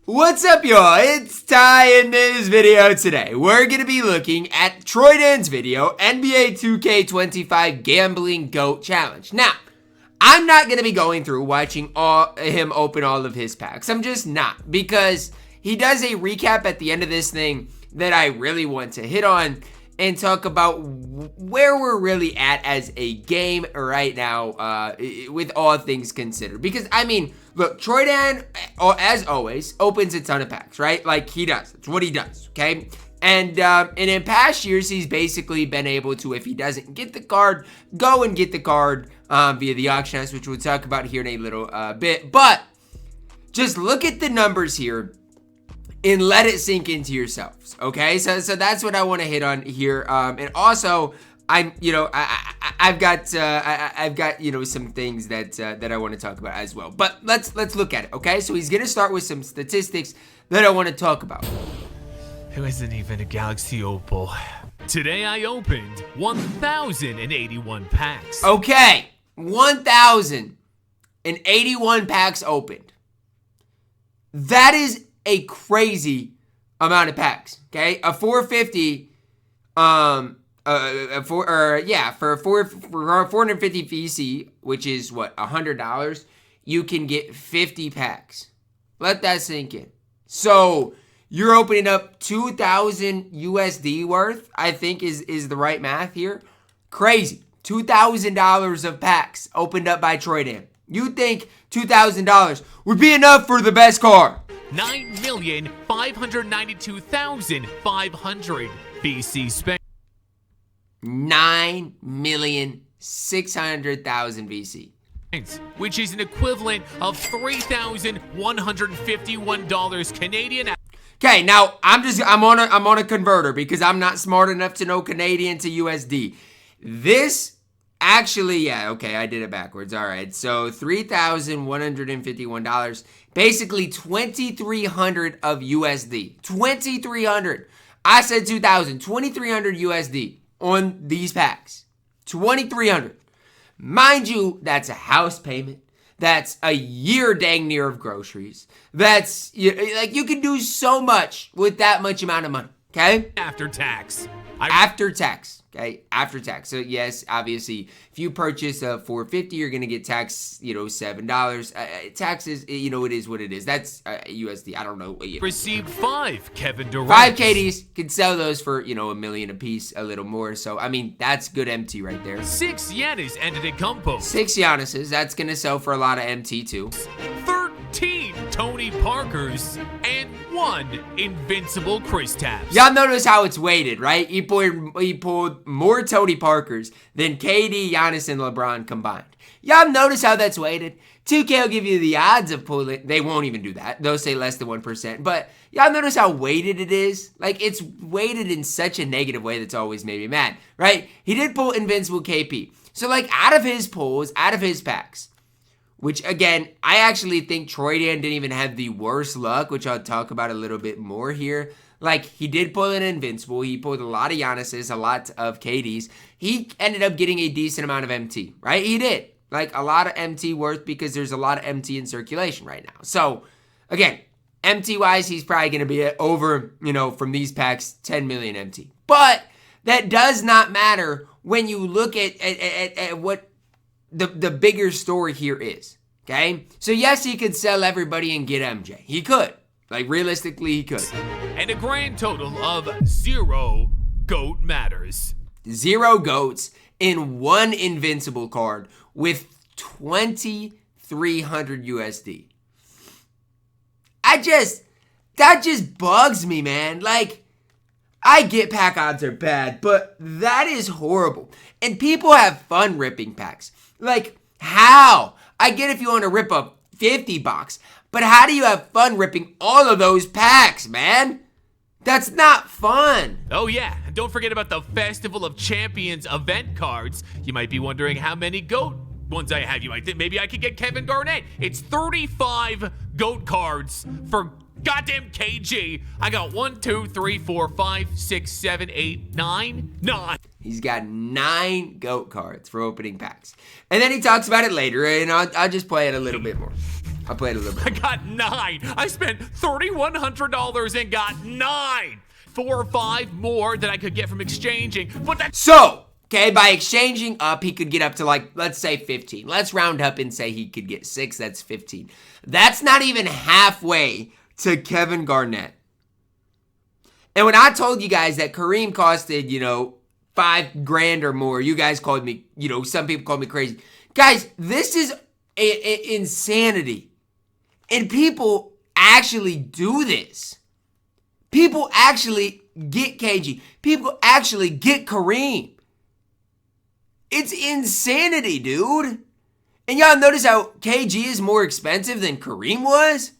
What's up, y'all? It's Ty. In this video today, we're going to be looking at Troy Dan's video, NBA 2K25 Gambling GOAT Challenge. Now, I'm not going to be going through watching him open all of his packs. I'm just not, because he does a recap at the end of this thing that I really want to hit on and talk about where we're really at as a game right now, with all things considered. Because, I mean, look, Troy Dan, as always, opens a ton of packs, right? Like, he does. It's what he does, okay? And in past years, he's basically been able to, if he doesn't get the card, go and get the card via the auction house, which we'll talk about here in a little bit. But just look at the numbers here and let it sink into yourselves, okay? So that's what I want to hit on here. And also, I've got some things that I want to talk about as well. But let's look at it, okay? So he's gonna start with some statistics that I want to talk about. It wasn't even a Galaxy Opal. Today I opened 1,081 packs. Okay, 1,081 packs opened. That is a crazy amount of packs, okay? A 450, for 450 VC, which is what, $100, you can get 50 packs. Let that sink in. So you're opening up 2,000 USD worth, I think is the right math here. Crazy. $2,000 of packs opened up by Troy Dan. You think $2,000 would be enough for the best car? 9,592,500 VC spent. 9,600,000 VC. Which is an equivalent of $3,151 Canadian. Okay, now I'm on a converter because I'm not smart enough to know Canadian to USD. This actually, yeah, okay, I did it backwards. All right, so $3,151, basically $2,300 of USD. $2,300. I said 2,000. $2,300 USD on these packs. $2,300. Mind you, that's a house payment. That's a year dang near of groceries. That's, like, you can do so much with that much amount of money, okay? After tax. After tax, okay? After tax. So, yes, obviously, if you purchase a 450, you're going to get taxed, $7. Taxes, it is what it is. That's USD. I don't know. Received 5 Kevin Durant. 5 KDs. Can sell those for, $1 million a piece, a little more. So, I mean, that's good MT right there. 6 Giannis Antetokounmpo. 6 Giannis's. That's going to sell for a lot of MT, too. 13 Tony Parkers. And 1 invincible Kristaps. Y'all notice how it's weighted, right? He pulled more Tony Parkers than KD, Giannis, and LeBron combined. Y'all notice how that's weighted? 2K will give you the odds of pulling. They won't even do that. They'll say less than 1%. But y'all notice how weighted it is? Like, it's weighted in such a negative way that's always made me mad, right? He did pull invincible KP. So, like, out of his pulls, out of his packs, which, again, I actually think Troy Dan didn't even have the worst luck, which I'll talk about a little bit more here. Like, he did pull an invincible. He pulled a lot of Giannis's, a lot of KD's. He ended up getting a decent amount of MT, right? He did. Like, a lot of MT worth because there's a lot of MT in circulation right now. So, again, MT-wise, he's probably going to be over, from these packs, 10 million MT. But that does not matter when you look at what the bigger story here is, okay? So, yes, he could sell everybody and get MJ. He could. Like, realistically, he could. And a grand total of 0 GOAT matters. 0 GOATs in 1 invincible card with 2,300 USD. That just bugs me, man. Like, I get pack odds are bad, but that is horrible. And people have fun ripping packs. Like, how? I get if you want to rip a 50 box, but how do you have fun ripping all of those packs, man? That's not fun. Oh yeah, and don't forget about the Festival of Champions event cards. You might be wondering how many GOAT ones I have. You might think maybe I could get Kevin Garnett. It's 35 GOAT cards for goddamn KG. I got 1, 2, 3, 4, 5, 6, 7, 8, 9. He's got 9 GOAT cards for opening packs. And then he talks about it later, and I'll just play it a little bit more. I played a little I bit. got 9. I spent $3,100 and got 9. 4 or 5 more that I could get from exchanging, but that's So, okay, by exchanging up, he could get up to like, let's say 15. Let's round up and say he could get 6. That's 15. That's not even halfway to Kevin Garnett. And when I told you guys that Kareem costed, $5,000 or more, you guys called me, some people called me crazy. Guys, this is insanity. And people actually do this. People actually get KG. People actually get Kareem. It's insanity, dude. And y'all notice how KG is more expensive than Kareem was?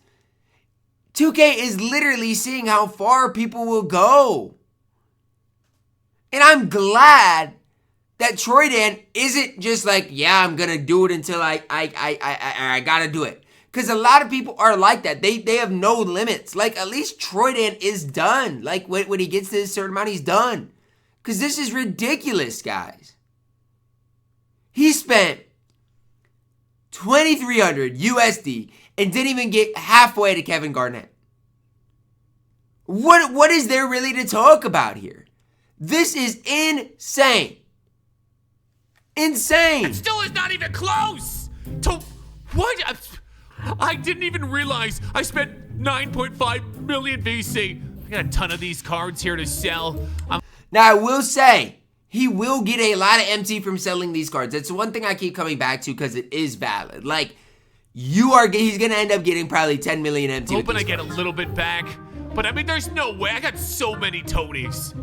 2K is literally seeing how far people will go. And I'm glad that TroyDan isn't just like, yeah, I'm going to do it until I got to do it. Because a lot of people are like that. They have no limits. Like, at least TroyDan is done. Like, when he gets to a certain amount, he's done. Because this is ridiculous, guys. He spent $2,300 USD and didn't even get halfway to Kevin Garnett. What is there really to talk about here? This is insane. Insane. It still is not even close to what? I didn't even realize I spent 9.5 million VC. I got a ton of these cards here to sell. Now, I will say, he will get a lot of MT from selling these cards. That's one thing I keep coming back to because it is valid. Like, he's going to end up getting probably 10 million MT. Hoping I get a little bit back. But I mean, there's no way. I got so many Tonys.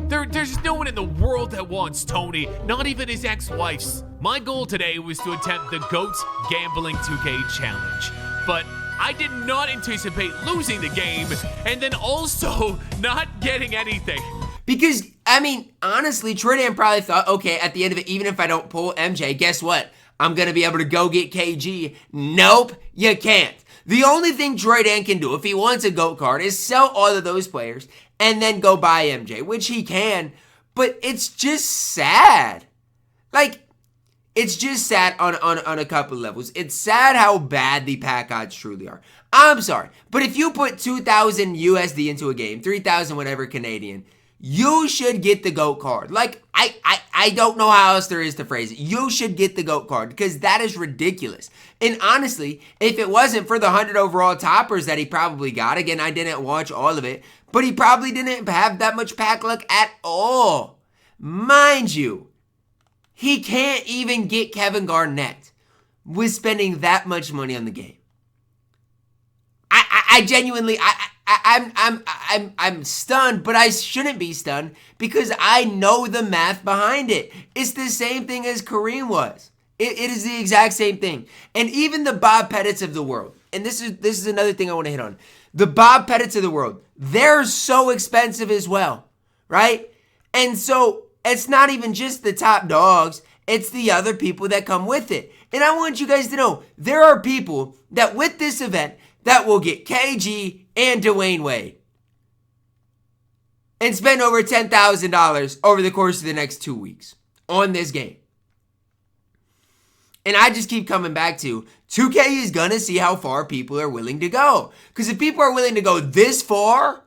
There's no one in the world that wants Tony, not even his ex-wife's. My goal today was to attempt the GOAT Gambling 2K Challenge. But I did not anticipate losing the game and then also not getting anything. Because, I mean, honestly, TroyDan probably thought, okay, at the end of it, even if I don't pull MJ, guess what? I'm going to be able to go get KG. Nope, you can't. The only thing TroyDan can do if he wants a GOAT card is sell all of those players and then go buy MJ, which he can, but it's just sad. Like, it's just sad on a couple of levels. It's sad how bad the pack odds truly are. I'm sorry, but if you put 2,000 USD into a game, 3,000 whatever Canadian, you should get the GOAT card. Like, I don't know how else there is to phrase it. You should get the GOAT card because that is ridiculous. And honestly, if it wasn't for the 100 overall toppers that he probably got, again, I didn't watch all of it, but he probably didn't have that much pack luck at all. Mind you, he can't even get Kevin Garnett with spending that much money on the game. I genuinely, I'm stunned, but I shouldn't be stunned because I know the math behind it. It's the same thing as Kareem was. It is the exact same thing. And even the Bob Pettits of the world, and this is another thing I want to hit on. The Bob Pettits of the world, they're so expensive as well, right? And so it's not even just the top dogs, it's the other people that come with it. And I want you guys to know, there are people that with this event that will get KG and Dwyane Wade and spend over $10,000 over the course of the next 2 weeks on this game. And I just keep coming back to 2K is going to see how far people are willing to go. Because if people are willing to go this far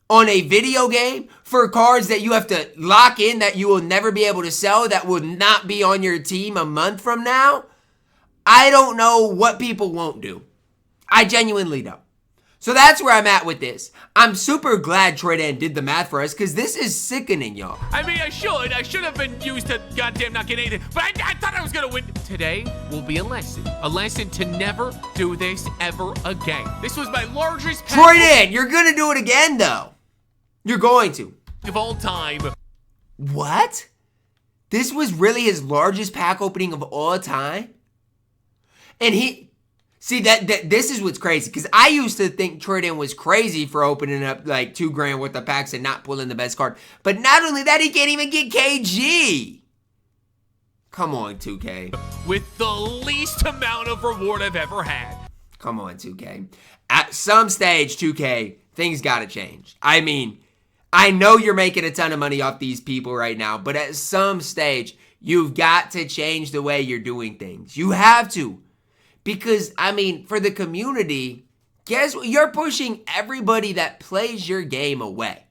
on a video game for cards that you have to lock in that you will never be able to sell, that will not be on your team a month from now, I don't know what people won't do. I genuinely don't. So that's where I'm at with this. I'm super glad TroyDan did the math for us because this is sickening, y'all. I mean, I should have been used to goddamn not get anything, but I thought I was gonna win. Today will be a lesson to never do this ever again. This was my largest TroyDan, you're gonna do it again though. You're going to. Of all time. What? This was really his largest pack opening of all time? And see, this is what's crazy, because I used to think TroyDan was crazy for opening up like $2,000 worth of packs and not pulling the best card. But not only that, he can't even get KG. Come on, 2K. With the least amount of reward I've ever had. Come on, 2K. At some stage, 2K, things gotta change. I mean, I know you're making a ton of money off these people right now, but at some stage, you've got to change the way you're doing things. You have to. Because, I mean, for the community, guess what? You're pushing everybody that plays your game away.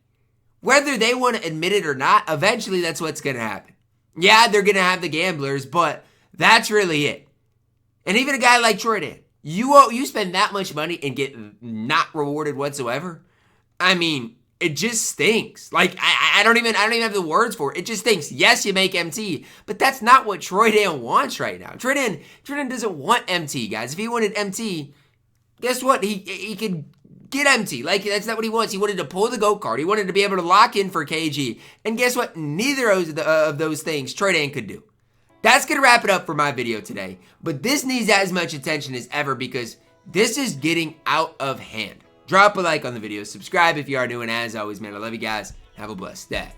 Whether they want to admit it or not, eventually that's what's going to happen. Yeah, they're going to have the gamblers, but that's really it. And even a guy like Troy Dan, you spend that much money and get not rewarded whatsoever. I mean, it just stinks. Like, I don't even have the words for it. It just stinks. Yes, you make MT, but that's not what Troy Dan wants right now. Troy Dan doesn't want MT, guys. If he wanted MT, guess what? He could get MT. Like, that's not what he wants. He wanted to pull the GOAT card. He wanted to be able to lock in for KG. And guess what? Neither of those things Troy Dan could do. That's going to wrap it up for my video today. But this needs as much attention as ever because this is getting out of hand. Drop a like on the video. Subscribe if you are new. And as always, man, I love you guys. Have a blessed day.